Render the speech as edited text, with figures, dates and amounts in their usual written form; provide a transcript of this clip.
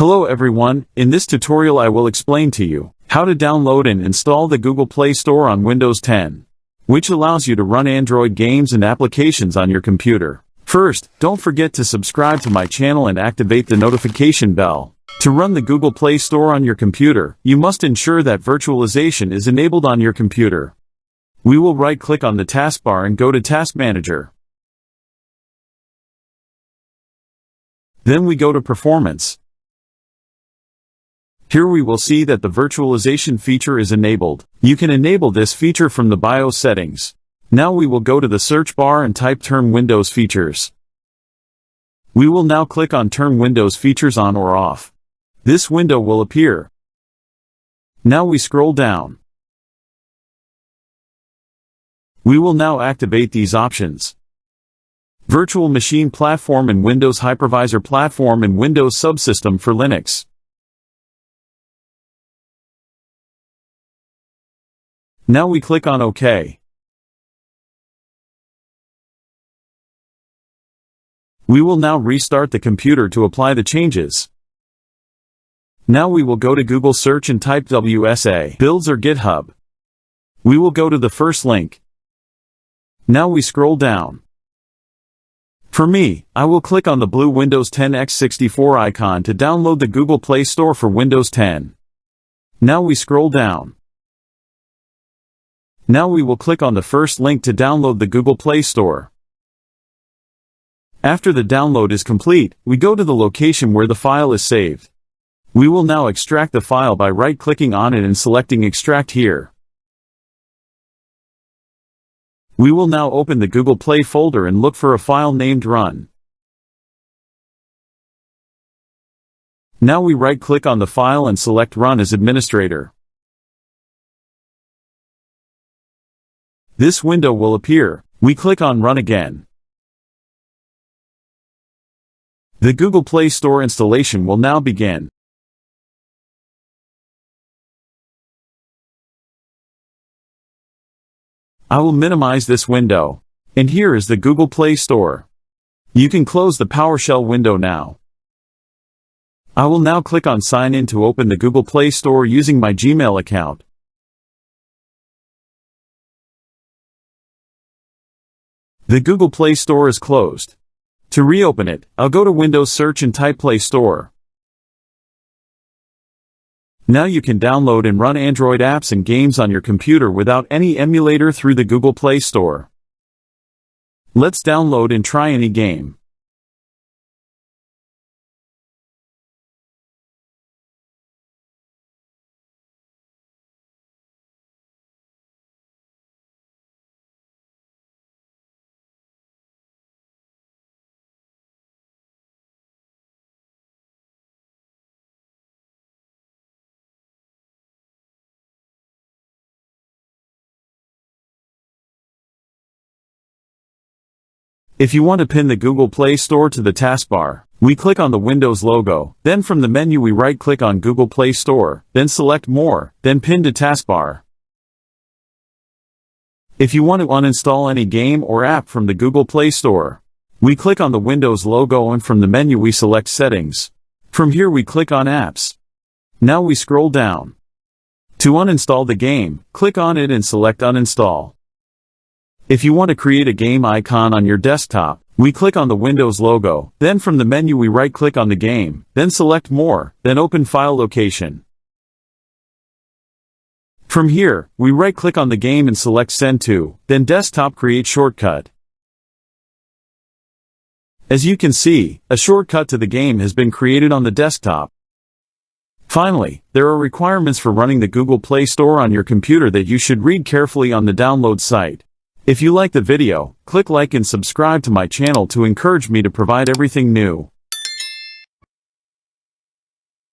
Hello everyone, in this tutorial I will explain to you how to download and install the Google Play Store on Windows 10, which allows you to run Android games and applications on your computer. First, don't forget to subscribe to my channel and activate the notification bell. To run the Google Play Store on your computer, you must ensure that virtualization is enabled on your computer. We will right-click on the taskbar and go to Task Manager. Then we go to Performance. Here we will see that the virtualization feature is enabled. You can enable this feature from the BIOS settings. Now we will go to the search bar and type Turn Windows Features. We will now click on Turn Windows Features on or off. This window will appear. Now we scroll down. We will now activate these options: Virtual Machine Platform and Windows Hypervisor Platform and Windows Subsystem for Linux. Now we click on OK. We will now restart the computer to apply the changes. Now we will go to Google Search and type WSA Builds or GitHub. We will go to the first link. Now we scroll down. For me, I will click on the blue Windows 10 x64 icon to download the Google Play Store for Windows 10. Now we scroll down. Now we will click on the first link to download the Google Play Store. After the download is complete, we go to the location where the file is saved. We will now extract the file by right-clicking on it and selecting Extract here. We will now open the Google Play folder and look for a file named Run. Now we right-click on the file and select Run as administrator. This window will appear. We click on Run again. The Google Play Store installation will now begin. I will minimize this window. And here is the Google Play Store. You can close the PowerShell window now. I will now click on Sign In to open the Google Play Store using my Gmail account. The Google Play Store is closed. To reopen it, I'll go to Windows Search and type Play Store. Now you can download and run Android apps and games on your computer without any emulator through the Google Play Store. Let's download and try any game. If you want to pin the Google Play Store to the taskbar, we click on the Windows logo, then from the menu we right-click on Google Play Store, then select More, then Pin to Taskbar. If you want to uninstall any game or app from the Google Play Store, we click on the Windows logo and from the menu we select Settings. From here we click on Apps. Now we scroll down. To uninstall the game, click on it and select Uninstall. If you want to create a game icon on your desktop, we click on the Windows logo, then from the menu we right-click on the game, then select More, then Open File Location. From here, we right-click on the game and select Send to, then Desktop Create Shortcut. As you can see, a shortcut to the game has been created on the desktop. Finally, there are requirements for running the Google Play Store on your computer that you should read carefully on the download site. If you like the video, click like and subscribe to my channel to encourage me to provide everything new.